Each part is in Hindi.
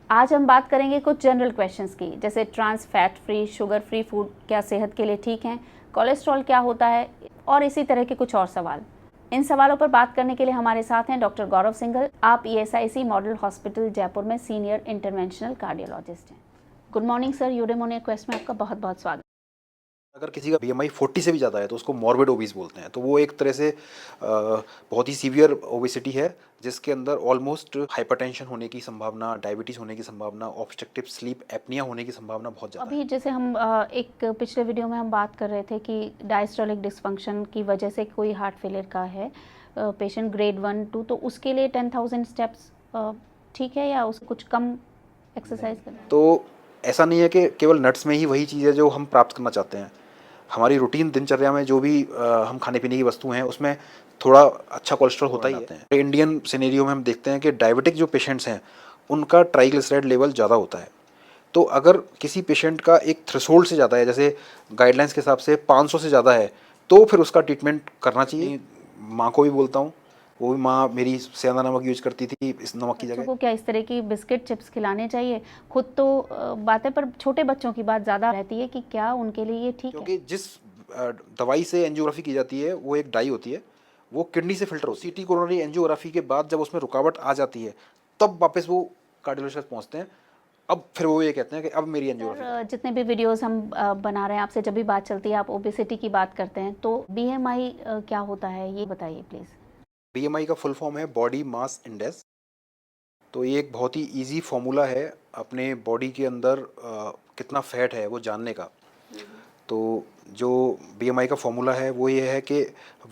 आज हम बात करेंगे कुछ जनरल क्वेश्चंस की, जैसे trans fat free, sugar free food क्या सेहत के लिए ठीक हैं, कोलेस्ट्रॉल क्या होता है और इसी तरह के कुछ और सवाल। इन सवालों पर बात करने के लिए हमारे साथ हैं डॉक्टर गौरव सिंघल। आप ESIC मॉडल हॉस्पिटल जयपुर में सीनियर इंटरवेंशनल कार्डियोलॉजिस्ट हैं। गुड मॉर्निंग सर, यूडेमोनिया क्वेस्ट में आपका बहुत बहुत स्वागत। अगर किसी का BMI 40 से भी ज़्यादा है तो उसको मॉर्बिड ओबीस बोलते हैं। तो वो एक तरह से बहुत ही सीवियर ओबेसिटी है जिसके अंदर ऑलमोस्ट हाइपरटेंशन होने की संभावना, डायबिटीज़ होने की संभावना, ऑब्स्ट्रक्टिव स्लीप एपनिया होने की संभावना बहुत ज़्यादा है। अभी जैसे हम एक पिछले वीडियो में हम बात कर रहे थे कि डायस्टोलिक डिसफंक्शन की वजह से कोई हार्ट फेलियर का है पेशेंट ग्रेड 1 2, तो उसके लिए 10,000 स्टेप्स ठीक है या उसको कुछ कम एक्सरसाइज करना? तो ऐसा नहीं है कि केवल नट्स में ही वही चीज़ है जो हम प्राप्त करना चाहते हैं। हमारी रूटीन दिनचर्या में जो भी हम खाने पीने की वस्तु हैं उसमें थोड़ा अच्छा कोलेस्ट्रॉल होता ही है। इंडियन सिनेरियो में हम देखते हैं कि डायबिटिक जो पेशेंट्स हैं उनका ट्राइग्लिसराइड लेवल ज़्यादा होता है। तो अगर किसी पेशेंट का एक थ्रेशोल्ड से ज़्यादा है, जैसे गाइडलाइंस के हिसाब से 500 से ज़्यादा है, तो फिर उसका ट्रीटमेंट करना चाहिए। माँ को भी बोलता हूँ, वो भी माँ मेरी सेंधा नमक यूज करती थी इस नमक की बच्चों जगह। को क्या इस तरह की बिस्किट चिप्स खिलाने चाहिए? खुद तो बातें, पर छोटे बच्चों की बात ज़्यादा रहती है कि क्या उनके लिए ये ठीक है? क्योंकि जिस दवाई से एंजियोग्राफी की जाती है वो एक डाई होती है, वो किडनी से फिल्टर होती है। सीटी कोरोनरी एंजियोग्राफी के बाद जब उसमें रुकावट आ जाती है तब वापस वो कार्डियोलॉजिस्ट पहुंचते हैं। अब फिर वो ये कहते हैं कि अब मेरी एंजियोग्राफी। जितने भी वीडियोस हम बना रहे हैं, आपसे जब भी बात चलती है आप ओबेसिटी की बात करते हैं, तो BMI क्या होता है ये बताइए प्लीज़। BMI का फुल फॉर्म है बॉडी मास इंडेक्स। तो ये एक बहुत ही इजी फॉर्मूला है अपने बॉडी के अंदर कितना फैट है वो जानने का। तो जो BMI का फॉर्मूला है वो ये है कि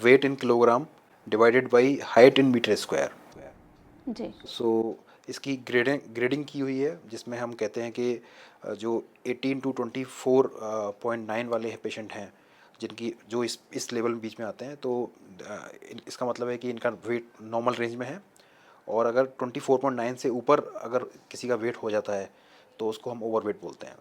weight in kilogram divided by height in metre square. जी। सो इसकी ग्रेडिंग की हुई है जिसमें हम कहते हैं कि जो 18 टू 24.9 वाले पेशेंट हैं जिनकी जो इस लेवल में बीच में आते हैं, तो इसका मतलब है कि इनका वेट नॉर्मल रेंज में है। और अगर 24.9 से ऊपर अगर किसी का वेट हो जाता है तो उसको हम ओवरवेट बोलते हैं।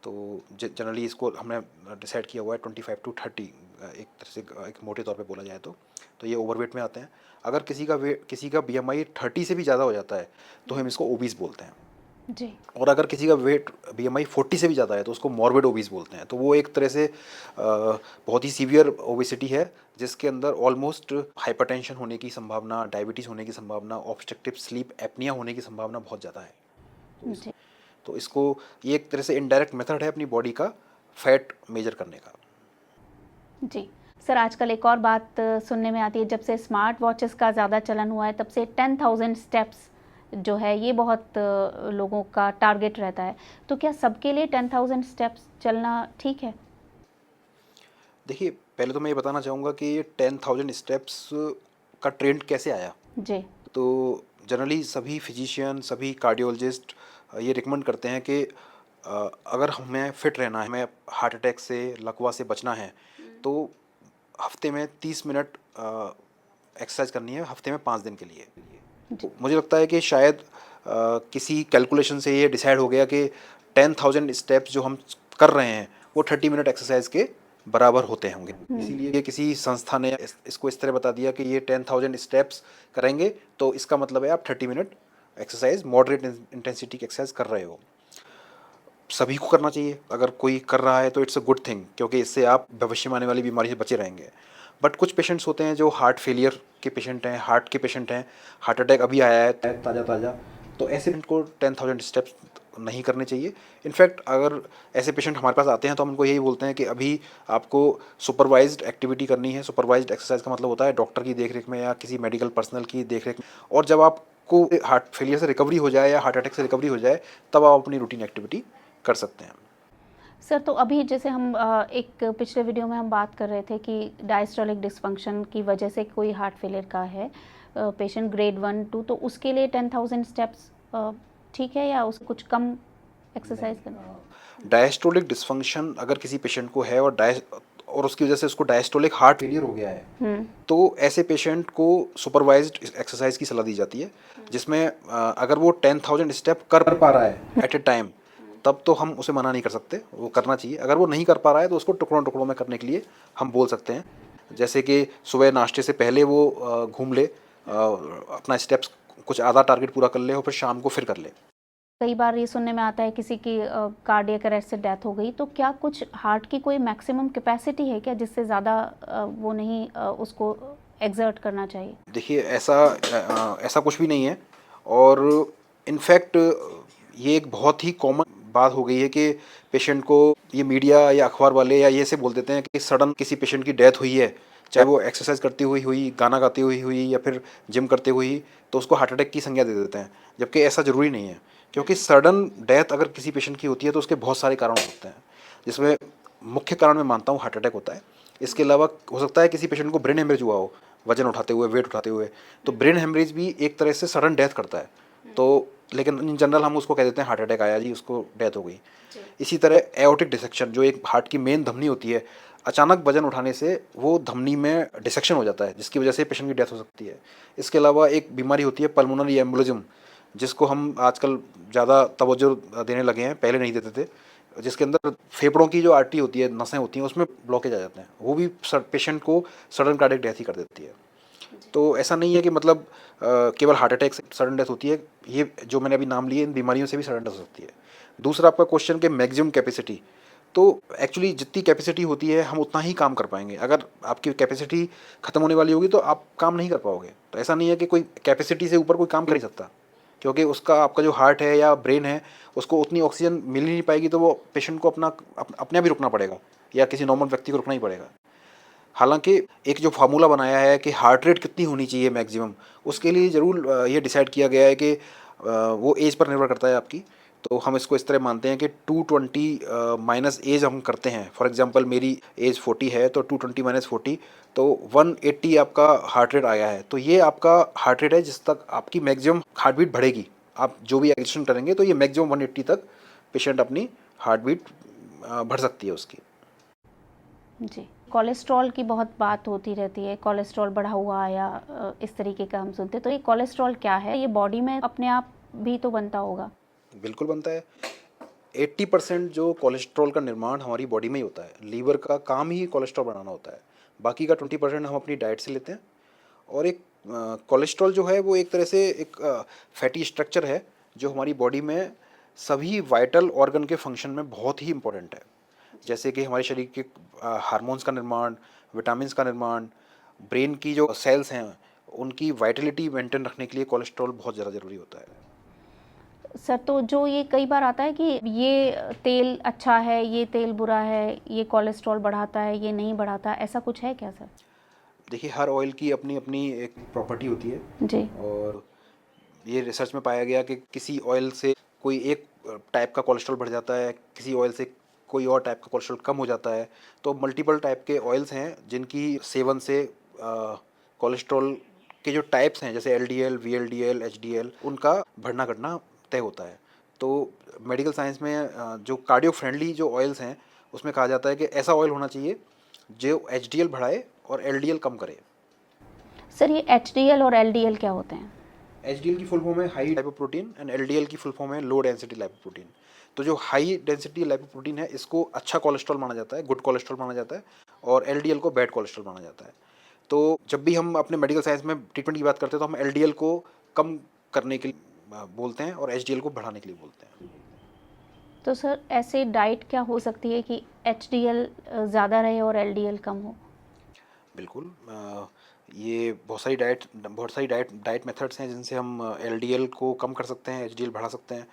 तो जनरली इसको हमने डिसाइड किया हुआ है 25 टू 30, एक तरह से एक मोटे तौर पे बोला जाए तो ये ओवरवेट में आते हैं। अगर किसी का BMI 30 से भी ज़्यादा हो जाता है तो हम इसको ओबीस बोलते हैं। जी। और अगर किसी का वेट BMI 40 से भी ज़्यादा है तो उसको मॉर्बिड ओबीस बोलते हैं। तो वो एक तरह से बहुत ही सीवियर ओबेसिटी है जिसके अंदर ऑलमोस्ट हाइपरटेंशन होने की संभावना, डायबिटीज़ होने की संभावना, ऑब्स्ट्रक्टिव स्लीप एपनिया होने की संभावना बहुत ज़्यादा है। जी। तो इसको ये एक तरह से इनडायरेक्ट मेथड है अपनी बॉडी का फैट मेजर करने का। जी। सर, आजकल एक और बात सुनने में आती है, जब से स्मार्ट वॉचेस का ज़्यादा चलन हुआ है तब से 10,000 स्टेप्स जो है ये बहुत लोगों का टारगेट रहता है। तो क्या सबके लिए 10,000 स्टेप्स चलना ठीक है? देखिए, पहले तो मैं ये बताना चाहूँगा कि ये 10,000 स्टेप्स का ट्रेंड कैसे आया। जी। तो जनरली सभी फिजिशियन, सभी कार्डियोलॉजिस्ट ये रिकमेंड करते हैं कि अगर हमें फिट रहना है, हमें हार्ट अटैक से, लकवा से बचना है, तो हफ्ते में 30 मिनट एक्सरसाइज करनी है, हफ्ते में 5 दिन के लिए। जी। मुझे लगता है कि शायद किसी कैलकुलेशन से ये डिसाइड हो गया कि 10,000 स्टेप्स जो हम कर रहे हैं वो 30 मिनट एक्सरसाइज के बराबर होते होंगे। इसीलिए किसी संस्था ने इसको इस तरह बता दिया कि ये 10,000 स्टेप्स करेंगे तो इसका मतलब है आप 30 मिनट एक्सरसाइज, मॉडरेट इंटेंसिटी की एक्सरसाइज कर रहे हो। सभी को करना चाहिए, अगर कोई कर रहा है तो इट्स अ गुड थिंग, क्योंकि इससे आप भविष्य में आने वाली बीमारी से बचे रहेंगे। बट कुछ पेशेंट्स होते हैं जो हार्ट फेलियर के पेशेंट हैं, हार्ट के पेशेंट हैं, हार्ट अटैक अभी आया है ताज़ा ताज़ा, तो ऐसे पेशेंट को 10,000 स्टेप्स नहीं करने चाहिए। इनफैक्ट अगर ऐसे पेशेंट हमारे पास आते हैं तो हम उनको यही बोलते हैं कि अभी आपको सुपरवाइज्ड एक्टिविटी करनी है। सुपरवाइज्ड एक्सरसाइज का मतलब होता है डॉक्टर की देखरेख में या किसी मेडिकल पर्सनल की देखरेख में। और जब आपको हार्ट फेलियर से रिकवरी हो जाए या हार्ट अटैक से रिकवरी हो जाए तब आप अपनी रूटीन एक्टिविटी कर सकते हैं। सर, तो अभी जैसे हम एक पिछले वीडियो में हम बात कर रहे थे कि डायस्टोलिक डिसफंक्शन की वजह से कोई हार्ट फेलियर का है पेशेंट ग्रेड 1 2, तो उसके लिए 10,000 स्टेप्स ठीक है या उसको कुछ कम एक्सरसाइज करना? डायस्टोलिक डिसफंक्शन अगर किसी पेशेंट को है और उसकी वजह से उसको डायस्टोलिक हार्ट फेलियर हो गया है, तो ऐसे पेशेंट को सुपरवाइज्ड एक्सरसाइज की सलाह दी जाती है, जिसमें अगर वो 10,000 स्टेप कर पा रहा है एट ए टाइम तब तो हम उसे मना नहीं कर सकते, वो करना चाहिए। अगर वो नहीं कर पा रहा है तो उसको टुकड़ों टुकड़ों में करने के लिए हम बोल सकते हैं। जैसे कि सुबह नाश्ते से पहले वो घूम ले, अपना स्टेप्स कुछ आधा टारगेट पूरा कर ले और फिर शाम को फिर कर ले। कई बार ये सुनने में आता है किसी की कार्डियक अरेस्ट से डेथ हो गई, तो क्या कुछ हार्ट की कोई मैक्सिमम कैपेसिटी है क्या जिससे ज़्यादा वो नहीं उसको एक्सर्ट करना चाहिए? देखिए ऐसा कुछ भी नहीं है, और इनफैक्ट ये एक बहुत ही कॉमन बात हो गई है कि पेशेंट को ये मीडिया या अखबार वाले या ये से बोल देते हैं कि सडन किसी पेशेंट की डेथ हुई है, चाहे वो एक्सरसाइज करती हुई हुई, गाना गाती हुई हुई या फिर जिम करते हुई, तो उसको हार्ट अटैक की संज्ञा दे देते हैं, जबकि ऐसा ज़रूरी नहीं है। क्योंकि सडन डेथ अगर किसी पेशेंट की होती है तो उसके बहुत सारे कारण होते हैं, जिसमें मुख्य कारण मैं मानता हूँ हार्ट अटैक होता है। इसके अलावा हो सकता है किसी पेशेंट को ब्रेन हेमरेज हुआ हो, वजन उठाते हुए, वेट उठाते हुए, तो ब्रेन हेमरेज भी एक तरह से सडन डेथ करता है। तो लेकिन इन जनरल हम उसको कह देते हैं हार्ट अटैक आया जी, उसको डेथ हो गई। इसी तरह एओर्टिक डिसेक्शन, जो एक हार्ट की मेन धमनी होती है, अचानक वजन उठाने से वो धमनी में डिसेक्शन हो जाता है, जिसकी वजह से पेशेंट की डेथ हो सकती है। इसके अलावा एक बीमारी होती है पल्मोनरी एम्बोलिज्म, जिसको हम आजकल ज़्यादा तवज्जो देने लगे हैं, पहले नहीं देते थे, जिसके अंदर फेफड़ों की जो आर्टरी होती है, नसें होती हैं, उसमें ब्लॉकेज आ जाते हैं, वो भी पेशेंट को सडन कार्डियक डेथ ही कर देती है। तो ऐसा नहीं है कि मतलब केवल हार्ट अटैक से सडन डेथ होती है, ये जो मैंने अभी नाम लिए इन बीमारियों से भी सडन डेथ हो सकती है। दूसरा आपका क्वेश्चन कि मैक्सिमम कैपेसिटी, तो एक्चुअली जितनी कैपेसिटी होती है हम उतना ही काम कर पाएंगे। अगर आपकी कैपेसिटी खत्म होने वाली होगी तो आप काम नहीं कर पाओगे। तो ऐसा नहीं है कि कोई कैपेसिटी से ऊपर कोई काम कर ही सकता, क्योंकि उसका आपका जो हार्ट है या ब्रेन है, उसको उतनी ऑक्सीजन मिल ही नहीं पाएगी, तो वो पेशेंट को अपने आप ही रुकना पड़ेगा या किसी नॉर्मल व्यक्ति को रुकना ही पड़ेगा। हालांकि एक जो फार्मूला बनाया है कि हार्ट रेट कितनी होनी चाहिए मैक्सिमम, उसके लिए ज़रूर ये डिसाइड किया गया है कि वो एज पर निर्भर करता है आपकी। तो हम इसको इस तरह मानते हैं कि 220 माइनस एज हम करते हैं। फॉर एग्जांपल मेरी एज 40 है, तो 220 माइनस 40, तो 180 आपका हार्ट रेट आया है। तो ये आपका हार्ट रेट है जिस तक आपकी मैक्सिमम हार्ट बीट बढ़ेगी। आप जो भी एडिशन करेंगे तो ये मैक्सिमम 180 तक पेशेंट अपनी हार्ट बीट बढ़ सकती है उसकी। जी, कोलेस्ट्रॉल की बहुत बात होती रहती है, कोलेस्ट्रॉल बढ़ा हुआ आया, इस तरीके का हम सुनते हैं। तो ये कोलेस्ट्रॉल क्या है? ये बॉडी में अपने आप भी तो बनता होगा? बिल्कुल बनता है। 80% जो कोलेस्ट्रॉल का निर्माण हमारी बॉडी में ही होता है। लीवर का काम ही कोलेस्ट्रॉल बनाना होता है। बाकी का 20% हम अपनी डाइट से लेते हैं। और एक कोलेस्ट्रॉल जो है वो एक तरह से एक फैटी स्ट्रक्चर है, जो हमारी बॉडी में सभी वाइटल ऑर्गन के फंक्शन में बहुत ही इम्पोर्टेंट है। जैसे कि हमारे शरीर के हार्मोन्स का निर्माण, विटामिन्स का निर्माण, ब्रेन की जो सेल्स हैं उनकी वाइटलिटी मेंटेन रखने के लिए कोलेस्ट्रॉल बहुत ज़्यादा ज़रूरी होता है। सर, तो जो ये कई बार आता है कि ये तेल अच्छा है, ये तेल बुरा है, ये कोलेस्ट्रॉल बढ़ाता है, ये नहीं बढ़ाता, ऐसा कुछ है क्या सर? देखिए हर ऑयल की अपनी अपनी एक प्रॉपर्टी होती है। जी। और ये रिसर्च में पाया गया कि किसी ऑयल से कोई एक टाइप का कोलेस्ट्रॉल बढ़ जाता है, किसी ऑयल से कोई और टाइप का कोलेस्ट्रॉल कम हो जाता है। तो मल्टीपल टाइप के ऑयल्स हैं जिनकी सेवन से कोलेस्ट्रॉल के जो टाइप्स हैं, जैसे एलडीएल, वीएलडीएल, एचडीएल, उनका बढ़ना घटना तय होता है। तो मेडिकल साइंस में जो कार्डियो फ्रेंडली जो ऑयल्स हैं उसमें कहा जाता है कि ऐसा ऑयल होना चाहिए जो एचडीएल बढ़ाए और एलडीएल कम करे। सर, ये एचडीएल और एलडीएल क्या होते हैं? एचडीएल की फुल फॉर्म है हाई लाइपोप्रोटीन एंड एलडीएल की फुल फॉर्म है लो डेंसिटी लाइपोप्रोटीन। तो जो हाई डेंसिटी लाइपोप्रोटीन है इसको अच्छा कोलेस्ट्रॉल माना जाता है, गुड कोलेस्ट्रॉल माना जाता है, और एलडीएल को बैड कोलेस्ट्रॉल माना जाता है। तो जब भी हम अपने मेडिकल साइंस में ट्रीटमेंट की बात करते हैं तो हम एलडीएल को कम करने के लिए बोलते हैं और एचडीएल को बढ़ाने के लिए बोलते हैं। तो सर, ऐसे डाइट क्या हो सकती है कि एचडीएल ज़्यादा रहे और एलडीएल कम हो? बिल्कुल, ये बहुत सारी डाइट मेथड्स हैं जिनसे हम एलडीएल को कम कर सकते हैं, एचडीएल बढ़ा सकते हैं।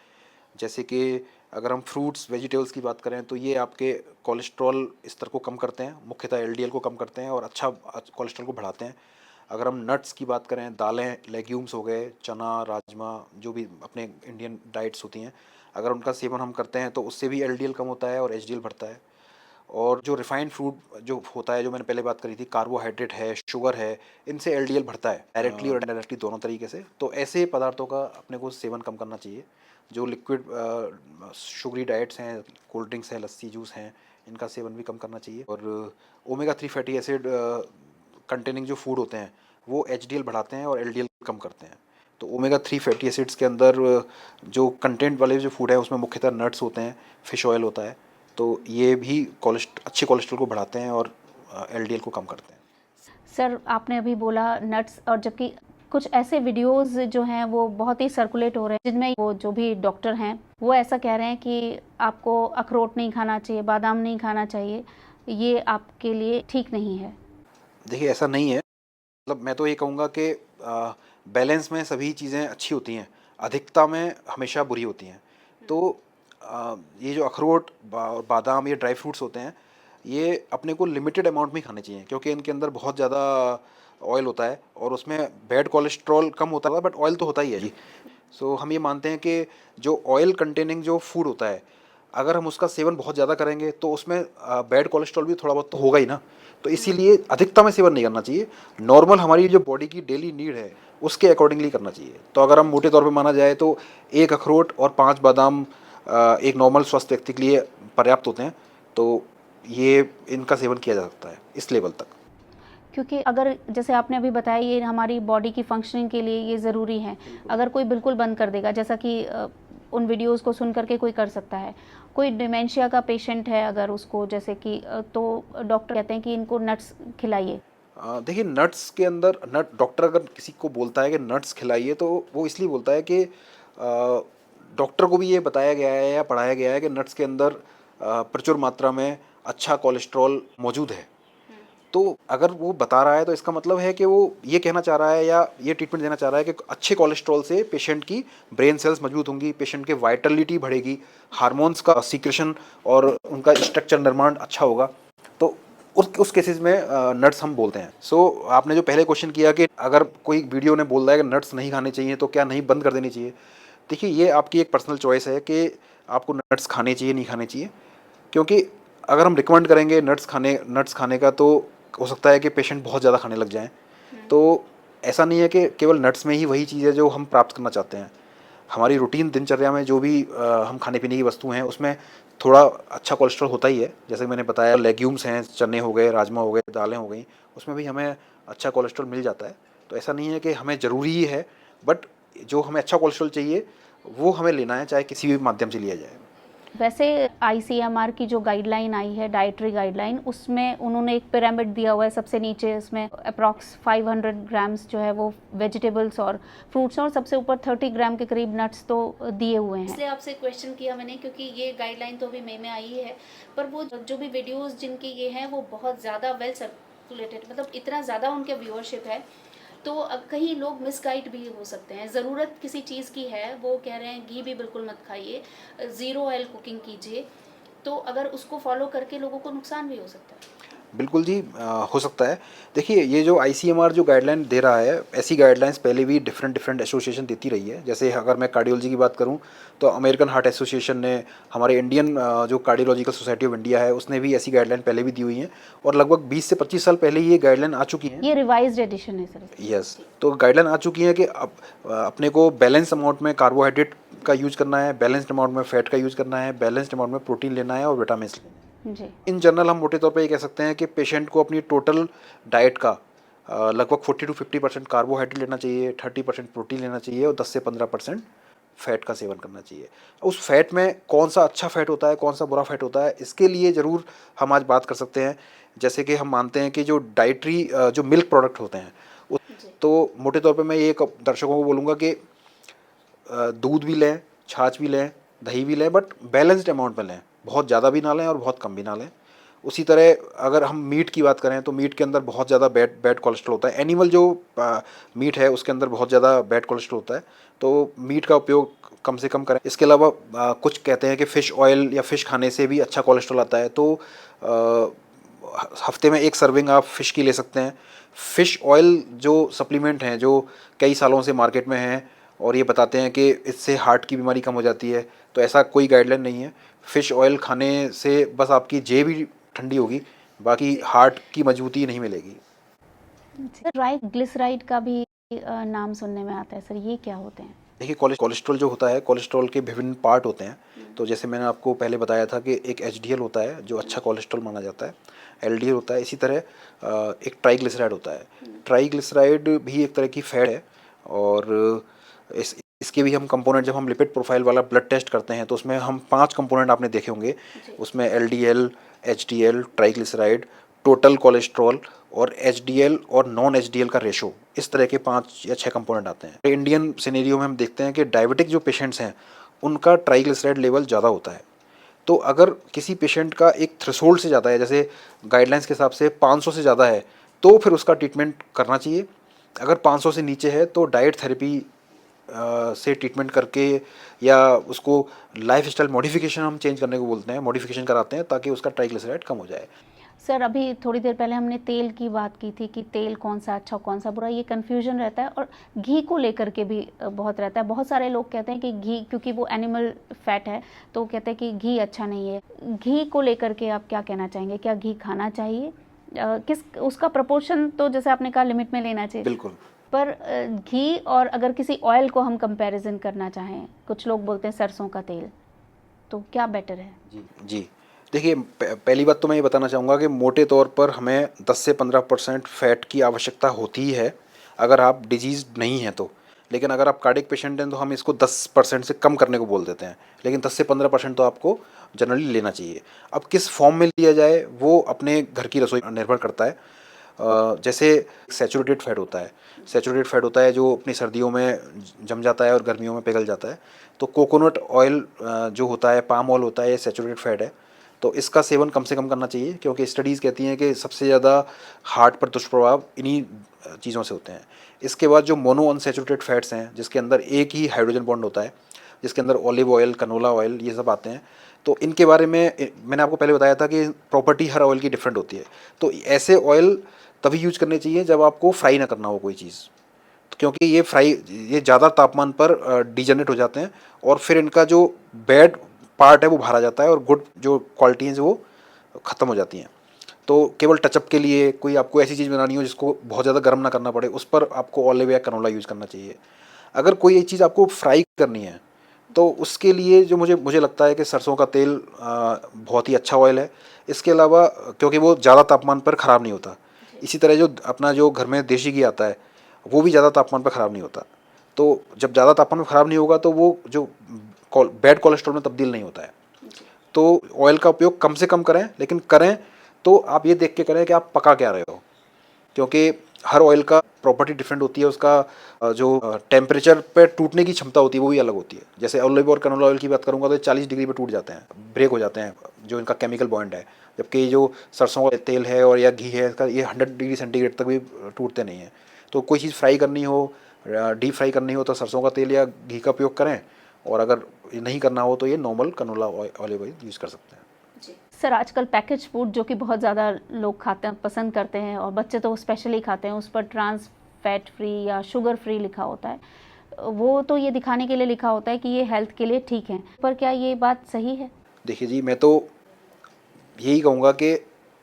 जैसे कि अगर हम फ्रूट्स वेजिटेबल्स की बात करें तो ये आपके कोलेस्ट्रॉल स्तर को कम करते हैं, मुख्यतः एलडीएल को कम करते हैं और अच्छा कोलेस्ट्रॉल को बढ़ाते हैं। अगर हम नट्स की बात करें, दालें, लेग्यूम्स हो गए, चना, राजमा, जो भी अपने इंडियन डाइट्स होती हैं, अगर उनका सेवन हम करते हैं तो उससे भी एलडीएल कम होता है और एचडीएल बढ़ता है। और जो रिफाइंड फूड जो होता है, जो मैंने पहले बात करी थी, कार्बोहाइड्रेट है, शुगर है, इनसे एलडीएल बढ़ता है डायरेक्टली और इनडायरेक्टली दोनों तरीके से। तो ऐसे पदार्थों का अपने को सेवन कम करना चाहिए। जो लिक्विड शुगरी डाइट्स हैं, कोल्ड ड्रिंक्स हैं, लस्सी, जूस हैं, इनका सेवन भी कम करना चाहिए। और ओमेगा 3 फैटी एसिड कंटेनिंग जो फूड होते हैं वो एचडीएल बढ़ाते हैं और एलडीएल कम करते हैं। तो ओमेगा 3 फैटी एसिड्स के अंदर जो कंटेंट वाले जो फूड है उसमें मुख्यतः नट्स होते हैं, फिश ऑयल होता है। तो ये भी अच्छे कोलेस्ट्रॉल को बढ़ाते हैं और एलडीएल को कम करते हैं। सर, आपने अभी बोला नट्स, और जबकि कुछ ऐसे वीडियोस जो हैं वो बहुत ही सर्कुलेट हो रहे हैं जिनमें वो जो भी डॉक्टर हैं वो ऐसा कह रहे हैं कि आपको अखरोट नहीं खाना चाहिए, बादाम नहीं खाना चाहिए, ये आपके लिए ठीक नहीं है। देखिए ऐसा नहीं है, मतलब मैं तो ये कहूँगा कि बैलेंस में सभी चीज़ें अच्छी होती हैं, अधिकता में हमेशा बुरी होती हैं। तो ये जो अखरोट और बादाम, ये ड्राई फ्रूट्स होते हैं, ये अपने को लिमिटेड अमाउंट में ही खाने चाहिए, क्योंकि इनके अंदर बहुत ज़्यादा ऑयल होता है और उसमें बैड कोलेस्ट्रॉल कम होता है, बट ऑयल तो होता ही है जी। सो हम ये मानते हैं कि जो ऑयल कंटेनिंग जो फूड होता है, अगर हम उसका सेवन बहुत ज़्यादा करेंगे तो उसमें बैड कोलेस्ट्रॉल भी थोड़ा बहुत तो होगा ही ना। तो इसीलिए अधिकता में सेवन नहीं करना चाहिए, नॉर्मल हमारी जो बॉडी की डेली नीड है उसके अकॉर्डिंगली करना चाहिए। तो अगर हम मोटे तौर पे माना जाए तो 1 अखरोट और 5 बादाम एक नॉर्मल स्वस्थ व्यक्ति के लिए पर्याप्त होते हैं। तो ये इनका सेवन किया जा सकता है इस लेवल तक। क्योंकि अगर जैसे आपने अभी बताया ये हमारी बॉडी की फंक्शनिंग के लिए ये ज़रूरी है, अगर कोई बिल्कुल बंद कर देगा, जैसा कि उन वीडियोस को सुन करके कोई कर सकता है, कोई डिमेंशिया का पेशेंट है अगर उसको, जैसे कि तो डॉक्टर कहते हैं कि इनको नट्स खिलाइए। देखिए नट्स के अंदर, नट डॉक्टर अगर किसी को बोलता है कि नट्स खिलाइए तो वो इसलिए बोलता है कि डॉक्टर को भी ये बताया गया है या पढ़ाया गया है कि नट्स के अंदर प्रचुर मात्रा में अच्छा कोलेस्ट्रॉल मौजूद है। तो अगर वो बता रहा है तो इसका मतलब है कि वो ये कहना चाह रहा है या ये ट्रीटमेंट देना चाह रहा है कि अच्छे कोलेस्ट्रॉल से पेशेंट की ब्रेन सेल्स मजबूत होंगी, पेशेंट के वाइटलिटी बढ़ेगी, हार्मोन्स का सीक्रेशन और उनका स्ट्रक्चर निर्माण अच्छा होगा। तो उस केसेस में नट्स हम बोलते हैं। सो आपने जो पहले क्वेश्चन किया कि अगर कोई वीडियो ने बोल रहा है कि नट्स नहीं खाने चाहिए तो क्या नहीं बंद कर देनी चाहिए, देखिए ये आपकी एक पर्सनल चॉइस है कि आपको नट्स खाने चाहिए नहीं खाने चाहिए। क्योंकि अगर हम रिकमेंड करेंगे नट्स खाने का तो हो सकता है कि पेशेंट बहुत ज़्यादा खाने लग जाएं। तो ऐसा नहीं है कि केवल नट्स में ही वही चीज़ है जो हम प्राप्त करना चाहते हैं। हमारी रूटीन दिनचर्या में जो भी हम खाने पीने की वस्तु हैं उसमें थोड़ा अच्छा कोलेस्ट्रॉल होता ही है। जैसे मैंने बताया, लेग्यूम्स हैं, चने हो गए, राजमा हो गए, दालें हो गई, उसमें भी हमें अच्छा कोलेस्ट्रॉल मिल जाता है। तो ऐसा नहीं है कि हमें ज़रूरी ही है, बट जो हमें अच्छा कोलेस्ट्रॉल चाहिए वो हमें लेना है, चाहे किसी भी माध्यम से लिया जाए। वैसे आईसीएमआर की जो गाइडलाइन आई है, डाइटरी गाइडलाइन, उसमें उन्होंने एक पिरामिड दिया हुआ है। सबसे नीचे उसमें अप्रॉक्स 500 ग्राम्स जो है वो वेजिटेबल्स और फ्रूट्स, और सबसे ऊपर 30 ग्राम के करीब नट्स तो दिए हुए हैं। इसलिए आपसे क्वेश्चन किया मैंने, क्योंकि ये गाइडलाइन तो अभी मई में आई है, पर वो जो भी वीडियोज़ जिनके ये हैं वो बहुत ज़्यादा वेल सर्कुलेटेड, मतलब इतना ज़्यादा उनके व्यूअरशिप है, तो कहीं लोग मिसगाइड भी हो सकते हैं। ज़रूरत किसी चीज़ की है, वो कह रहे हैं घी भी बिल्कुल मत खाइए, ज़ीरो ऑयल कुकिंग कीजिए, तो अगर उसको फॉलो करके लोगों को नुकसान भी हो सकता है। बिल्कुल जी, हो सकता है। देखिए ये जो आईसीएमआर जो गाइडलाइन दे रहा है, ऐसी गाइडलाइंस पहले भी डिफरेंट एसोसिएशन देती रही है। जैसे अगर मैं कार्डियोलॉजी की बात करूं तो अमेरिकन हार्ट एसोसिएशन ने, हमारे इंडियन जो कार्डियोलॉजिकल सोसाइटी ऑफ इंडिया है उसने भी ऐसी गाइडलाइन पहले भी दी हुई हैं, और लगभग 20 से 25 साल पहले ये गाइडलाइन आ चुकी हैं। ये रिवाइज्ड एडिशन है सर। यस, तो गाइडलाइन आ चुकी है कि अब अपने को बैलेंस अमाउंट में कार्बोहाइड्रेट का यूज करना है, बैलेंस्ड अमाउंट में फैट का यूज करना है, बैलेंस्ड अमाउंट में प्रोटीन लेना है और विटामिन लेना है। जी। इन जनरल हम मोटे तौर पे ये कह सकते हैं कि पेशेंट को अपनी टोटल डाइट का लगभग 40 to 50% कार्बोहाइड्रेट लेना चाहिए, 30% प्रोटीन लेना चाहिए और 10 से 15% फैट का सेवन करना चाहिए। उस फैट में कौन सा अच्छा फैट होता है, कौन सा बुरा फैट होता है, इसके लिए ज़रूर हम आज बात कर सकते हैं। जैसे कि हम मानते हैं कि जो डाइटरी जो मिल्क प्रोडक्ट होते हैं, तो मोटे तौर पे मैं ये दर्शकों को बोलूँगा कि दूध भी लें, छाछ भी लें, दही भी लें, बट बैलेंस्ड अमाउंट में लें, बहुत ज़्यादा भी ना लें और बहुत कम भी ना लें। उसी तरह अगर हम मीट की बात करें तो मीट के अंदर बहुत ज़्यादा बैड कोलेस्ट्रॉल होता है। एनिमल जो मीट है उसके अंदर बहुत ज़्यादा बैड कोलेस्ट्रॉल होता है, तो मीट का उपयोग कम से कम करें। इसके अलावा कुछ कहते हैं कि फ़िश ऑयल या फ़िश खाने से भी अच्छा कोलेस्ट्रॉल आता है, तो हफ्ते में 1 सर्विंग आप फ़िश की ले सकते हैं। फ़िश ऑयल जो सप्लीमेंट हैं जो कई सालों से मार्केट में हैं और ये बताते हैं कि इससे हार्ट की बीमारी कम हो जाती है, तो ऐसा कोई गाइडलाइन नहीं है। फ़िश ऑयल खाने से बस आपकी जेब ही ठंडी होगी, बाकी हार्ट की मजबूती नहीं मिलेगी। ट्राइग्लिसराइड का भी नाम सुनने में आता है सर, ये क्या होते हैं? देखिए कोलेस्ट्रॉल जो होता है, कोलेस्ट्रॉल के विभिन्न पार्ट होते हैं। तो जैसे मैंने आपको पहले बताया था कि एक एचडीएल होता है जो अच्छा कोलेस्ट्रॉल माना जाता है, एलडीएल होता है, इसी तरह एक ट्राइग्लिसराइड होता है। ट्राइग्लिसराइड भी एक तरह की फैट है, और इसके भी हम कंपोनेंट, जब हम लिपिड प्रोफाइल वाला ब्लड टेस्ट करते हैं तो उसमें हम 5 कंपोनेंट आपने देखे होंगे, उसमें LDL, HDL, triglyceride, total cholesterol और एचडीएल और नॉन एचडीएल का रेशो, इस तरह के 5 या 6 कंपोनेंट आते हैं। इंडियन सिनेरियो में हम देखते हैं कि डायबिटिक जो पेशेंट्स हैं उनका ट्राइग्लिसराइड लेवल ज़्यादा होता है। तो अगर किसी पेशेंट का एक थ्रेशोल्ड से ज़्यादा है, जैसे गाइडलाइंस के हिसाब से 500 से ज़्यादा है, तो फिर उसका ट्रीटमेंट करना चाहिए। अगर 500 से नीचे है तो डाइट थेरेपी से ट्रीटमेंट करके या उसको लाइफस्टाइल मॉडिफिकेशन हम चेंज करने को बोलते हैं, मॉडिफिकेशन कराते हैं ताकि उसका ट्राइग्लिसराइड कम हो जाए। सर अभी थोड़ी देर पहले हमने तेल की बात की थी कि तेल कौन सा अच्छा कौन सा बुरा, ये कन्फ्यूजन रहता है। और घी को लेकर के भी बहुत रहता है। बहुत सारे लोग कहते हैं कि घी, क्योंकि वो एनिमल फैट है, तो कहते हैं कि घी अच्छा नहीं है। घी को लेकर के आप क्या कहना चाहेंगे? क्या घी खाना चाहिए? किस उसका प्रपोर्शन तो जैसे आपने कहा लिमिट में लेना चाहिए, बिल्कुल। पर घी और अगर किसी ऑयल को हम कंपैरिजन करना चाहें, कुछ लोग बोलते हैं सरसों का तेल, तो क्या बेटर है? जी देखिए, पहली बात तो मैं ये बताना चाहूँगा कि मोटे तौर पर हमें 10 से 15% फैट की आवश्यकता होती है अगर आप डिजीज नहीं हैं तो। लेकिन अगर आप कार्डियक पेशेंट हैं तो हम इसको 10% से कम करने को बोल देते हैं, लेकिन 10 से 15% तो आपको जनरली लेना चाहिए। अब किस फॉर्म में लिया जाए वो अपने घर की रसोई पर निर्भर करता है। जैसे सैचुरेटेड फैट होता है, सैचुरेटेड फैट होता है जो अपनी सर्दियों में जम जाता है और गर्मियों में पिघल जाता है। तो कोकोनट ऑयल जो होता है, पाम ऑयल होता है, ये सैचुरेटेड फैट है। तो इसका सेवन कम से कम करना चाहिए, क्योंकि स्टडीज़ कहती हैं कि सबसे ज़्यादा हार्ट पर दुष्प्रभाव इन्हीं चीज़ों से होते हैं। इसके बाद जो मोनो अनसैचुरेटेड फैट्स हैं, जिसके अंदर एक ही हाइड्रोजन बॉन्ड होता है, जिसके अंदर ऑलिव ऑयल, कनोला ऑयल, ये सब आते हैं। तो इनके बारे में मैंने आपको पहले बताया था कि प्रॉपर्टी हर ऑयल की डिफरेंट होती है। तो ऐसे ऑयल तभी यूज करने चाहिए जब आपको फ्राई ना करना हो कोई चीज़, क्योंकि ये ज़्यादा तापमान पर डिजनरेट हो जाते हैं और फिर इनका जो बैड पार्ट है वो बाहर आ जाता है और गुड जो क्वालिटी है वो ख़त्म हो जाती हैं। तो केवल टचअप के लिए कोई आपको ऐसी चीज़ बनानी हो जिसको बहुत ज़्यादा गर्म ना करना पड़े, उस पर आपको ऑलिव या कनोला यूज़ करना चाहिए। अगर कोई एक चीज़ आपको फ्राई करनी है तो उसके लिए जो मुझे लगता है कि सरसों का तेल बहुत ही अच्छा ऑयल है। इसके अलावा क्योंकि वो ज़्यादा तापमान पर ख़राब नहीं होता। इसी तरह जो अपना जो घर में देसी घी आता है वो भी ज़्यादा तापमान पर ख़राब नहीं होता। तो जब ज़्यादा तापमान में ख़राब नहीं होगा तो वो जो बैड कोलेस्ट्रॉल में तब्दील नहीं होता है। तो ऑयल का उपयोग कम से कम करें, लेकिन करें तो आप ये देख के करें कि आप पका क्या रहे हो, क्योंकि हर ऑयल का प्रॉपर्टी डिफरेंट होती है। उसका जो टेम्परेचर पे टूटने की क्षमता होती है वो भी अलग होती है। जैसे ऑलिव और कनोला ऑयल की बात करूँगा तो 40 डिग्री पे टूट जाते हैं, ब्रेक हो जाते हैं जो इनका केमिकल बॉन्ड है। जबकि जो सरसों का तेल है और या घी है इसका, ये 100 डिग्री सेंटीग्रेड तक भी टूटते नहीं हैं। तो कोई चीज़ फ्राई करनी हो, डीप फ्राई करनी हो तो सरसों का तेल या घी का उपयोग करें, और अगर नहीं करना हो तो ये normal canola olive oil use कर सकते हैं। सर आजकल पैकेज फूड जो कि बहुत ज़्यादा लोग खाते हैं, पसंद करते हैं, और बच्चे तो स्पेशली खाते हैं, उस पर ट्रांस फैट फ्री या शुगर फ्री लिखा होता है। वो तो ये दिखाने के लिए लिखा होता है कि ये हेल्थ के लिए ठीक है, पर क्या ये बात सही है? देखिए जी, मैं तो यही कहूँगा कि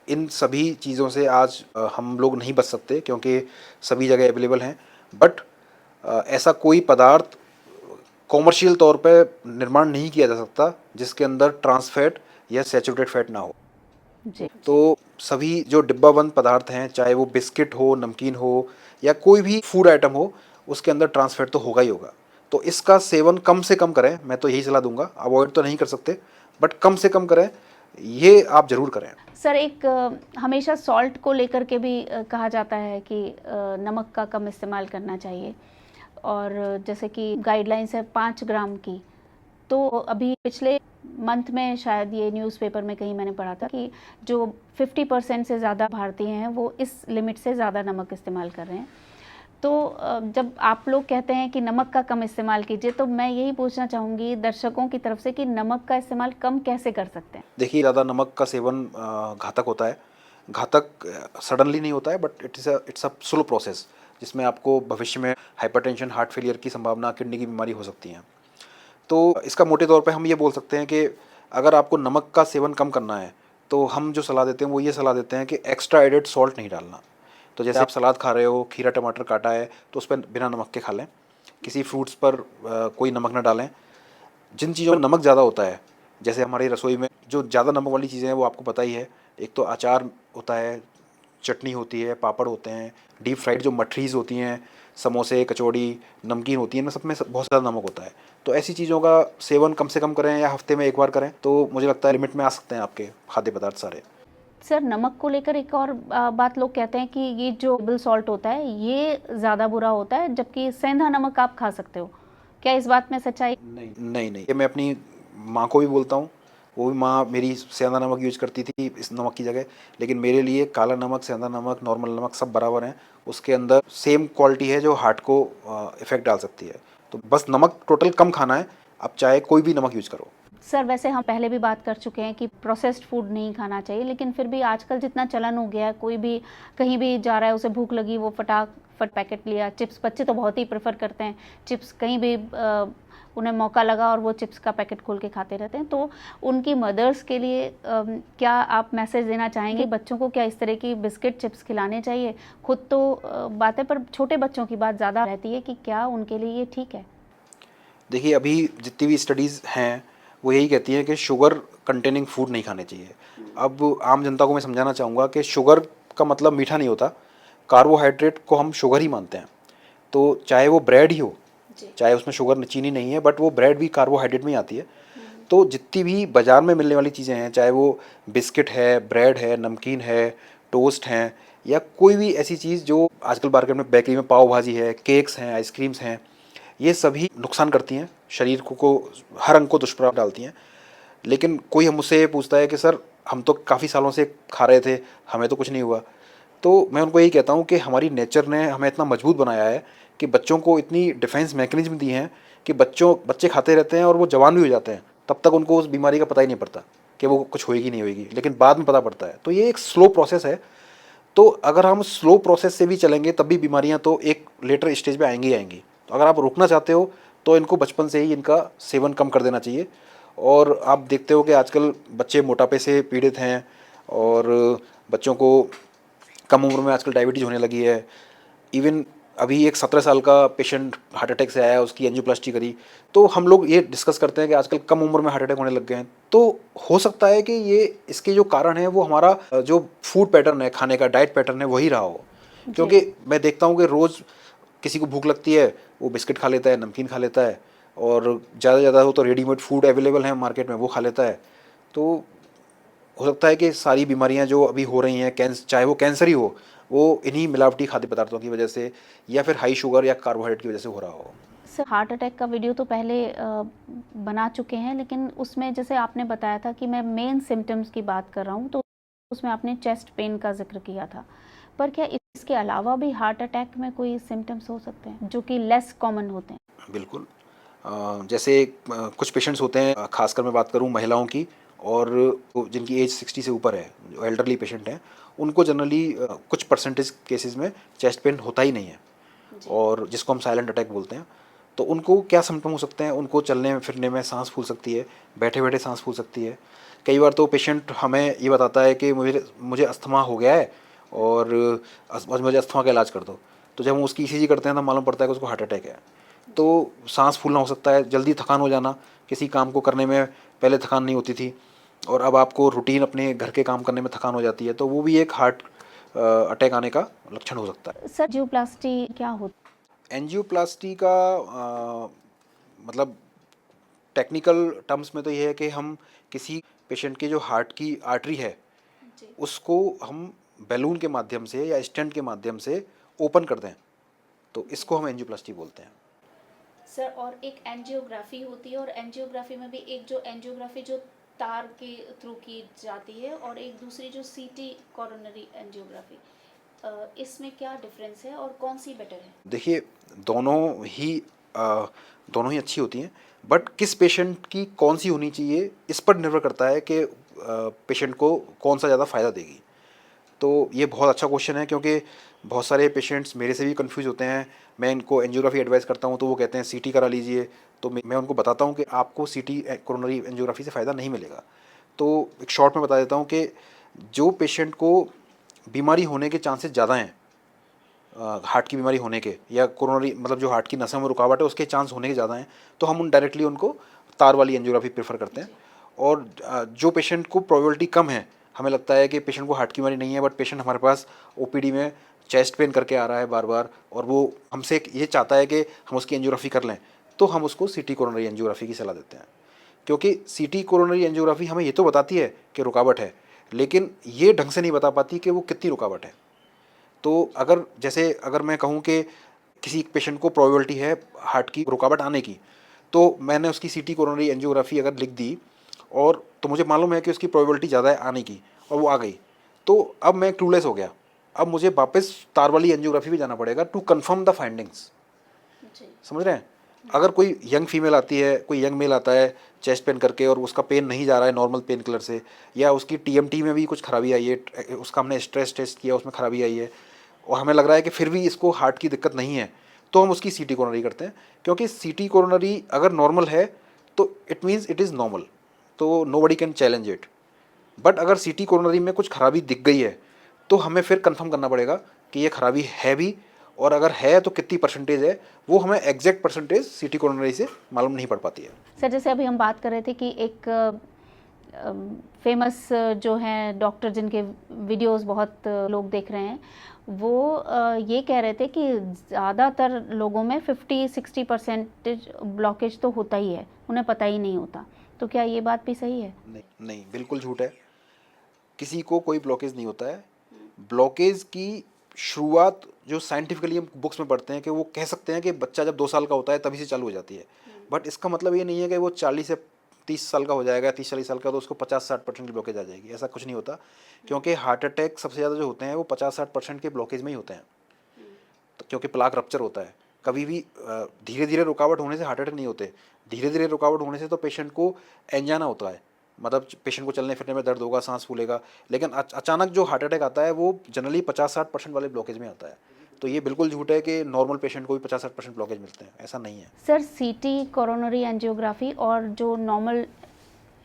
इन सभी चीज़ों से आज हम लोग नहीं बच सकते, क्योंकि सभी जगह अवेलेबल हैं। बट ऐसा कोई पदार्थ कॉमर्शियल तौर पे निर्माण नहीं किया जा सकता जिसके अंदर ट्रांस फैट या सैचुरेटेड फैट ना हो। जी। तो सभी जो डिब्बाबंद पदार्थ हैं, चाहे वो बिस्किट हो, नमकीन हो या कोई भी फूड आइटम हो, उसके अंदर ट्रांस फैट तो होगा ही होगा। तो इसका सेवन कम से कम करें, मैं तो यही सलाह दूंगा। अवॉइड तो नहीं कर सकते, बट कम से कम करें, ये आप ज़रूर करें। सर एक हमेशा सॉल्ट को लेकर के भी कहा जाता है कि नमक का कम इस्तेमाल करना चाहिए, और जैसे कि गाइडलाइंस है 5 ग्राम की। तो अभी पिछले मंथ में शायद ये न्यूज़पेपर में कहीं मैंने पढ़ा था कि जो 50% से ज़्यादा भारतीय हैं वो इस लिमिट से ज़्यादा नमक इस्तेमाल कर रहे हैं। तो जब आप लोग कहते हैं कि नमक का कम इस्तेमाल कीजिए, तो मैं यही पूछना चाहूँगी दर्शकों की तरफ से कि नमक का इस्तेमाल कम कैसे कर सकते हैं? देखिए, ज़्यादा नमक का सेवन घातक होता है। घातक सडनली नहीं होता है, but it's a slow process, जिसमें आपको भविष्य में हाइपरटेंशन, हार्ट फेलियर की संभावना, किडनी की बीमारी हो सकती है। तो इसका मोटे तौर पे हम ये बोल सकते हैं कि अगर आपको नमक का सेवन कम करना है तो हम जो सलाह देते हैं वो ये सलाह देते हैं कि एक्स्ट्रा एडेड सॉल्ट नहीं डालना। तो जैसे आप सलाद खा रहे हो, खीरा टमाटर काटा है तो उस पर बिना नमक के खा लें। किसी फ्रूट्स पर कोई नमक ना डालें। जिन चीज़ों में नमक ज़्यादा होता है, जैसे हमारी रसोई में जो ज़्यादा नमक वाली चीज़ें हैं वो आपको पता ही है। एक तो अचार होता है, चटनी होती है, पापड़ होते हैं, डीप फ्राइड जो मठरीज़ होती हैं, समोसे, कचौड़ी, नमकीन होती हैं, इनमें सब में बहुत ज़्यादा नमक होता है। तो ऐसी चीज़ों का सेवन कम से कम करें या हफ्ते में एक बार करें, तो मुझे लगता है लिमिट में आ सकते हैं आपके खाद्य पदार्थ सारे। सर नमक को लेकर एक और बात लोग कहते हैं कि ये जो टेबल सॉल्ट होता है ये ज़्यादा बुरा होता है, जबकि सेंधा नमक आप खा सकते हो। क्या इस बात में सच्चाई? नहीं नहीं नहीं, ये मैं अपनी माँ को भी बोलता हूँ, वो भी माँ मेरी सेंधा नमक यूज करती थी इस नमक की जगह। लेकिन मेरे लिए काला नमक, सेंधा नमक, नॉर्मल नमक सब बराबर हैं। उसके अंदर सेम क्वालिटी है जो हार्ट को इफेक्ट डाल सकती है। तो बस नमक टोटल कम खाना है, आप चाहे कोई भी नमक यूज करो। सर वैसे हम पहले भी बात कर चुके हैं कि प्रोसेस्ड फूड नहीं खाना चाहिए, लेकिन फिर भी आजकल जितना चलन हो गया है, कोई भी कहीं भी जा रहा है, उसे भूख लगी, वो फटाफट पैकेट लिया। चिप्स बच्चे तो बहुत ही प्रेफर करते हैं चिप्स, कहीं भी उन्हें मौका लगा और वो चिप्स का पैकेट खोल के खाते रहते हैं। तो उनकी मदर्स के लिए क्या आप मैसेज देना चाहेंगे बच्चों को? क्या इस तरह की बिस्किट चिप्स खिलाने चाहिए? खुद तो बातें, पर छोटे बच्चों की बात ज़्यादा रहती है कि क्या उनके लिए ये ठीक है? देखिए, अभी जितनी भी स्टडीज़ हैं वो यही कहती हैं कि शुगर कंटेनिंग फूड नहीं खाने चाहिए। अब आम जनता को मैं समझाना चाहूँगा कि शुगर का मतलब मीठा नहीं होता, कार्बोहाइड्रेट को हम शुगर ही मानते हैं। तो चाहे वो ब्रेड ही हो, चाहे उसमें शुगर चीनी नहीं है, बट वो ब्रेड भी कार्बोहाइड्रेट में ही आती है। तो जितनी भी बाज़ार में मिलने वाली चीज़ें हैं, चाहे वो बिस्किट है, ब्रेड है, नमकीन है, टोस्ट हैं, या कोई भी ऐसी चीज़ जो आजकल मार्केट में बेकरी में पाव भाजी है, केक्स हैं, आइसक्रीम्स हैं, ये सभी नुकसान करती हैं शरीर को हर अंग को दुष्प्रभाव डालती हैं। लेकिन कोई हम मुझसे ये पूछता है कि सर हम तो काफ़ी सालों से खा रहे थे, हमें तो कुछ नहीं हुआ। तो मैं उनको यही कहता हूँ कि हमारी नेचर ने हमें इतना मजबूत बनाया है कि बच्चों को इतनी डिफेंस मैकेनिज्म दी हैं कि बच्चे खाते रहते हैं और वो जवान भी हो जाते हैं, तब तक उनको उस बीमारी का पता ही नहीं पड़ता कि वो कुछ होएगी नहीं होएगी, लेकिन बाद में पता पड़ता है। तो ये एक स्लो प्रोसेस है। तो अगर हम स्लो प्रोसेस से भी चलेंगे तब भी बीमारियां तो एक लेटर स्टेज पे आएंगी ही आएंगी। तो अगर आप रोकना चाहते हो तो इनको बचपन से ही इनका सेवन कम कर देना चाहिए। और आप देखते हो कि आजकल बच्चे मोटापे से पीड़ित हैं, और बच्चों को कम उम्र में आजकल डायबिटीज़ होने लगी है। इवन अभी एक 17 साल का पेशेंट हार्ट अटैक से आया, उसकी एंजियोप्लास्टी करी। तो हम लोग ये डिस्कस करते हैं कि आजकल कम उम्र में हार्ट अटैक होने लग गए हैं। तो हो सकता है कि ये इसके जो कारण है वो हमारा जो फूड पैटर्न है, खाने का डाइट पैटर्न है, वही रहा हो। क्योंकि मैं देखता हूँ कि रोज़ किसी को भूख लगती है, वो बिस्किट खा लेता है, नमकीन खा लेता है, और ज़्यादा से ज़्यादा हो तो रेडीमेड फूड अवेलेबल है मार्केट में, वो खा लेता है। तो हो सकता है कि सारी बीमारियां जो अभी हो रही हैं, चाहे वो कैंसर ही हो, वो इन्हीं मिलावटी खाद्य पदार्थों की वजह से या फिर हाई शुगर या कार्बोहाइड्रेट की वजह से हो रहा हो। सर हार्ट अटैक का वीडियो तो पहले बना चुके हैं, लेकिन उसमें जैसे आपने बताया था कि मैं मेन सिम्टम्स की बात कर रहा हूँ, तो उसमें आपने चेस्ट पेन का जिक्र किया था। पर क्या इसके अलावा भी हार्ट अटैक में कोई सिम्टम्स हो सकते हैं जो कि लेस कॉमन होते हैं? बिल्कुल। जैसे कुछ पेशेंट्स होते हैं, खासकर मैं बात करूं महिलाओं की, और जिनकी एज 60 से ऊपर है, जो एल्डरली पेशेंट हैं, उनको जनरली कुछ परसेंटेज केसेस में चेस्ट पेन होता ही नहीं है, और जिसको हम साइलेंट अटैक बोलते हैं। तो उनको क्या सिम्टम हो सकते हैं? उनको चलने फिरने में सांस फूल सकती है, बैठे बैठे सांस फूल सकती है। कई बार तो पेशेंट हमें ये बताता है कि मुझे अस्थमा हो गया है, और मुझे अस्थमा का इलाज कर दो। तो जब हम उसकी ईसीजी करते हैं तो मालूम पड़ता है कि उसको हार्ट अटैक है। तो सांस फूलना हो सकता है, जल्दी थकान हो जाना, किसी काम को करने में पहले थकान नहीं होती थी और अब आपको रूटीन अपने घर के काम करने में थकान हो जाती है, तो वो भी एक हार्ट अटैक आने का लक्षण हो सकता है। सर एंजियोप्लास्टी क्या होती एंजियोप्लास्टी का मतलब टेक्निकल टर्म्स में तो ये है कि हम किसी पेशेंट के जो हार्ट की आर्टरी है उसको हम बैलून के माध्यम से या स्टेंट के माध्यम से ओपन कर दें, तो इसको हम एंजियोप्लास्टी बोलते हैं। सर और एक एंजियोग्राफी होती है, और एंजियोग्राफी में भी एक जो एंजियोग्राफी जो तार के थ्रू की जाती है, और एक दूसरी जो सीटी कोरोनरी एंजियोग्राफी, इसमें क्या डिफरेंस है और कौन सी बेटर है? देखिए, दोनों ही दोनों ही अच्छी होती हैं, बट किस पेशेंट की कौन सी होनी चाहिए इस पर निर्भर करता है कि पेशेंट को कौन सा ज़्यादा फ़ायदा देगी। तो ये बहुत अच्छा क्वेश्चन है, क्योंकि बहुत सारे पेशेंट्स मेरे से भी कंफ्यूज होते हैं। मैं इनको एंजियोग्राफी एडवाइस करता हूँ तो वो कहते हैं सीटी करा लीजिए, तो मैं उनको बताता हूँ कि आपको सीटी कोरोनरी एंजियोग्राफी से फ़ायदा नहीं मिलेगा। तो एक शॉर्ट में बता देता हूँ कि जो पेशेंट को बीमारी होने के चांसेस ज़्यादा हैं, हार्ट की बीमारी होने के या कोरोनरी मतलब जो हार्ट की नसों में रुकावट है उसके चांस होने के ज़्यादा हैं, तो हम डायरेक्टली उनको तार वाली एंजियोग्राफी प्रेफर करते हैं। और जो पेशेंट को प्रोबेबिलिटी कम है, हमें लगता है कि पेशेंट को हार्ट की बीमारी नहीं है, बट पेशेंट हमारे पास ओपीडी में चेस्ट पेन करके आ रहा है बार बार, और वो हमसे ये चाहता है कि हम उसकी एंजियोग्राफी कर लें, तो हम उसको सीटी कोरोनरी एंजियोग्राफी की सलाह देते हैं। क्योंकि सीटी कोरोनरी एंजियोग्राफी हमें ये तो बताती है कि रुकावट है, लेकिन ये ढंग से नहीं बता पाती कि वो कितनी रुकावट है। तो अगर मैं कहूँ कि किसी पेशेंट को प्रोबेबिलिटी है हार्ट की रुकावट आने की, तो मैंने उसकी सीटी कोरोनरी एंजियोग्राफी अगर लिख दी और तो मुझे मालूम है कि उसकी प्रोबेबिलिटी ज़्यादा है आने की और वो आ गई, तो अब मैं क्लूलेस हो गया। अब मुझे वापस तार वाली एंजियोग्राफी भी जाना पड़ेगा टू कंफर्म द फाइंडिंग्स। समझ रहे हैं? अगर कोई यंग फीमेल आती है, कोई यंग मेल आता है चेस्ट पेन करके और उसका पेन नहीं जा रहा है नॉर्मल पेन किलर से, या उसकी टीएमटी में भी कुछ खराबी आई है, उसका हमने स्ट्रेस टेस्ट किया उसमें खराबी आई है और हमें लग रहा है कि फिर भी इसको हार्ट की दिक्कत नहीं है, तो हम उसकी सीटी कोरोनरी करते हैं। क्योंकि सीटी कोरोनरी अगर नॉर्मल है तो it means it is normal, तो nobody can challenge it. But अगर सीटी कोरोनरी में कुछ खराबी दिख गई है तो हमें फिर कंफर्म करना पड़ेगा कि ये खराबी है भी, और अगर है तो कितनी परसेंटेज है, वो हमें एग्जैक्ट परसेंटेज सीटी कोरोनरी से मालूम नहीं पड़ पाती है। सर जैसे अभी हम बात कर रहे थे कि एक फेमस जो हैं डॉक्टर जिनके वीडियोस बहुत लोग देख रहे हैं, वो ये कह रहे थे कि ज़्यादातर लोगों में 50-60% ब्लॉकेज तो होता ही है, उन्हें पता ही नहीं होता। तो क्या ये बात भी सही है? नहीं नहीं, बिल्कुल झूठ है। किसी को कोई ब्लॉकेज नहीं होता है। ब्लॉकेज की शुरुआत जो साइंटिफिकली हम बुक्स में पढ़ते हैं कि वो कह सकते हैं कि बच्चा जब 2 साल का होता है तभी से चालू हो जाती है। बट इसका मतलब ये नहीं है कि वो 40 से 30 साल का हो जाएगा, 30-40 साल का तो उसको 50-60% की ब्लॉकेज आ जाएगी, ऐसा कुछ नहीं होता। क्योंकि हार्ट अटैक सबसे ज़्यादा जो होते हैं वो 50-60% के ब्लॉकेज में ही होते हैं। तो क्योंकि प्लाक रप्चर होता है, कभी भी धीरे धीरे रुकावट होने से हार्ट अटैक नहीं होते। धीरे धीरे रुकावट होने से तो पेशेंट को एंजाना होता है, मतलब पेशेंट को चलने फिरने में दर्द होगा, सांस फूलेगा। लेकिन अचानक जो हार्ट अटैक आता है वो जनरली 50-60% वाले ब्लॉकेज में आता है। तो ये बिल्कुल झूठ है कि नॉर्मल पेशेंट को भी 50-60% ब्लॉकेज मिलते हैं, ऐसा नहीं है। सर सीटी कोरोनरी एंजियोग्राफी और जो नॉर्मल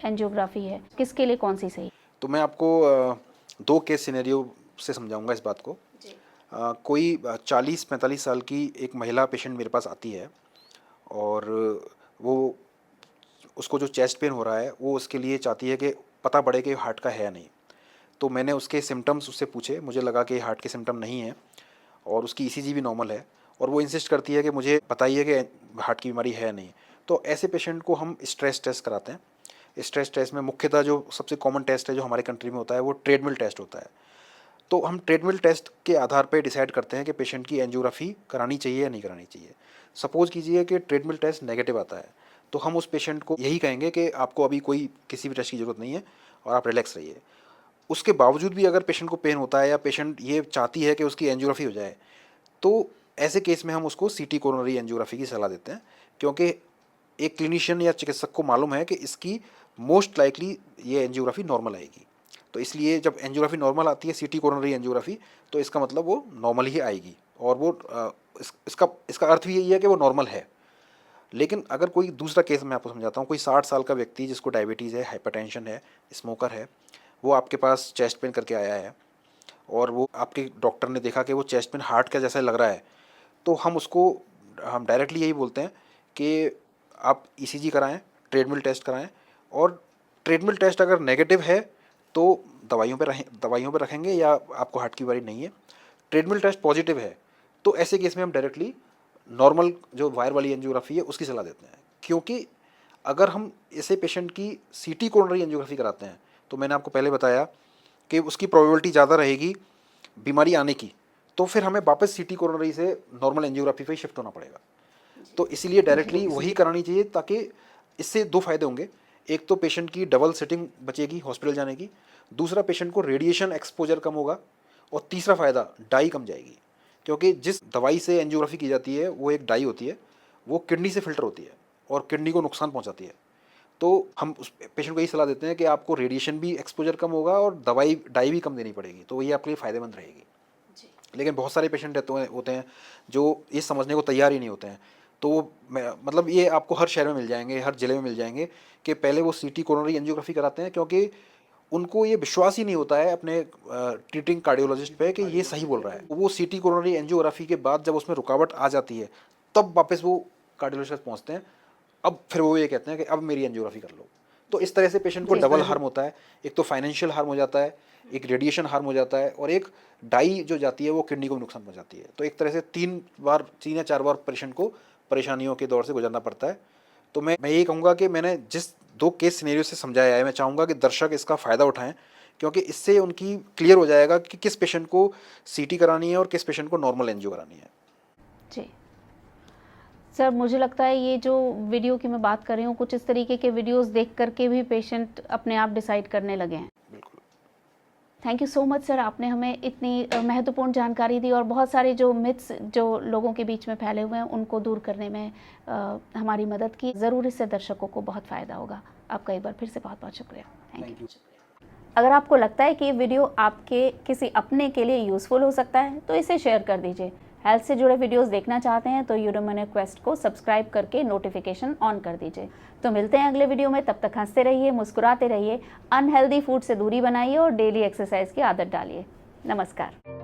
एंजियोग्राफी है, किसके लिए कौन सी सही? तो मैं आपको 2 केस सिनेरियो से समझाऊंगा इस बात को। कोई 40-45 साल की एक महिला पेशेंट मेरे पास आती है और वो उसको जो चेस्ट पेन हो रहा है वो उसके लिए चाहती है कि पता पड़े कि हार्ट का है या नहीं। तो मैंने उसके सिम्टम्स उससे पूछे, मुझे लगा कि हार्ट के सिम्टम नहीं है और उसकी ईसीजी भी नॉर्मल है, और वो इंसिस्ट करती है कि मुझे बताइए कि हार्ट की बीमारी है नहीं। तो ऐसे पेशेंट को हम स्ट्रेस टेस्ट कराते हैं। स्ट्रेस टेस्ट में मुख्यतः जो सबसे कॉमन टेस्ट है जो हमारे कंट्री में होता है वो ट्रेडमिल टेस्ट होता है। तो हम ट्रेडमिल टेस्ट के आधार पर डिसाइड करते हैं कि पेशेंट की एंजियोग्राफी करानी चाहिए या नहीं करानी चाहिए। सपोज़ कीजिए कि ट्रेडमिल टेस्ट नेगेटिव आता है, तो हम उस पेशेंट को यही कहेंगे कि आपको अभी कोई किसी भी टेस्ट की ज़रूरत नहीं है और आप रिलैक्स रहिए। उसके बावजूद भी अगर पेशेंट को पेन होता है या पेशेंट ये चाहती है कि उसकी एंजियोग्राफी हो जाए, तो ऐसे केस में हम उसको सीटी कोरोनरी एंजियोग्राफी की सलाह देते हैं। क्योंकि एक क्लिनिशियन या चिकित्सक को मालूम है कि इसकी मोस्ट लाइकली ये एंजियोग्राफी नॉर्मल आएगी। तो इसलिए जब एंजियोग्राफी नॉर्मल आती है सीटी कोरोनरी एंजियोग्राफी, तो इसका मतलब वो नॉर्मल ही आएगी, और वो इसका अर्थ भी यही है कि वो नॉर्मल है। लेकिन अगर कोई दूसरा केस मैं आपको समझाता हूँ, कोई 60 साल का व्यक्ति जिसको डायबिटीज़ है, हाइपरटेंशन है, स्मोकर है, वो आपके पास चेस्ट पेन करके आया है और वो आपके डॉक्टर ने देखा कि वो चेस्ट पेन हार्ट का जैसा लग रहा है, तो हम डायरेक्टली यही बोलते हैं कि आप ईसीजी कराएं, ट्रेडमिल टेस्ट कराएं, और ट्रेडमिल टेस्ट अगर नेगेटिव है तो दवाइयों पे रखेंगे या आपको हार्ट की बीमारी नहीं है। ट्रेडमिल टेस्ट पॉजिटिव है तो ऐसे केस में हम डायरेक्टली नॉर्मल जो वायर वाली एंजियोग्राफी है उसकी सलाह देते हैं। क्योंकि अगर हम ऐसे पेशेंट की सीटी कोरोनरी एंजियोग्राफी कराते हैं तो मैंने आपको पहले बताया कि उसकी प्रोबेबिलिटी ज़्यादा रहेगी बीमारी आने की, तो फिर हमें वापस सीटी कोरोनरी से नॉर्मल एंजियोग्राफी पे शिफ्ट होना पड़ेगा। तो इसीलिए डायरेक्टली वही करानी चाहिए, ताकि इससे 2 फायदे होंगे। एक तो पेशेंट की डबल सिटिंग बचेगी हॉस्पिटल जाने की, दूसरा पेशेंट को रेडिएशन एक्सपोजर कम होगा, और तीसरा फ़ायदा डाई कम जाएगी। क्योंकि जिस दवाई से एंजियोग्राफी की जाती है वो एक डाई होती है, वो किडनी से फिल्टर होती है और किडनी को नुकसान पहुंचाती है। तो हम उस पेशेंट को यही सलाह देते हैं कि आपको रेडिएशन भी एक्सपोजर कम होगा और डाई भी कम देनी पड़ेगी, तो ये आपके लिए फ़ायदेमंद रहेगी। लेकिन बहुत सारे पेशेंट होते हैं जो ये समझने को तैयार ही नहीं होते हैं। तो मतलब ये आपको हर शहर में मिल जाएंगे, हर ज़िले में मिल जाएंगे कि पहले वो सीटी कोरोनरी एंजियोग्राफी कराते हैं, क्योंकि उनको ये विश्वास ही नहीं होता है अपने ट्रीटिंग कार्डियोलॉजिस्ट पे कि ये सही बोल रहा है। वो सीटी कोरोनरी एंजियोग्राफी के बाद जब उसमें रुकावट आ जाती है तब वापस वो कार्डियोलॉजिस्ट पहुंचते हैं। अब फिर वो ये कहते हैं कि अब मेरी एंजियोग्राफी कर लो। तो इस तरह से पेशेंट को डबल हार्म होता है। एक तो फाइनेंशियल हार्म हो जाता है, एक रेडिएशन हार्म हो जाता है, और एक डाई जो जाती है वो किडनी को नुकसान पहुंचाती है। तो एक तरह से 3 या 4 बार पेशेंट को परेशानियों के दौर से गुजरना पड़ता है। तो मैं यही कहूँगा कि मैंने जिस 2 केस सिनेरियो से समझाया है, मैं चाहूँगा कि दर्शक इसका फ़ायदा उठाएं, क्योंकि इससे उनकी क्लियर हो जाएगा कि किस पेशेंट को सीटी करानी है और किस पेशेंट को नॉर्मल एंजियो करानी है। जी सर, मुझे लगता है ये जो वीडियो की मैं बात कर रही हूँ, कुछ इस तरीके के वीडियोस देख करके भी पेशेंट अपने आप डिसाइड करने लगे हैं। बिल्कुल। Thank you so much sir, आपने हमें इतनी महत्वपूर्ण जानकारी दी और बहुत सारे जो मिथ्स जो लोगों के बीच में फैले हुए हैं उनको दूर करने में हमारी मदद की। ज़रूर इससे दर्शकों को बहुत फ़ायदा होगा। आपका एक बार फिर से बहुत बहुत शुक्रिया। Thank you. अगर आपको लगता है कि ये वीडियो आपके किसी अपने के लिए यूज़फुल हो सकता है तो इसे शेयर कर दीजिए। हेल्थ से जुड़े वीडियोस देखना चाहते हैं तो यूरोमनी क्वेस्ट को सब्सक्राइब करके नोटिफिकेशन ऑन कर दीजिए। तो मिलते हैं अगले वीडियो में, तब तक हंसते रहिए, मुस्कुराते रहिए, अनहेल्दी फूड से दूरी बनाइए और डेली एक्सरसाइज की आदत डालिए। नमस्कार।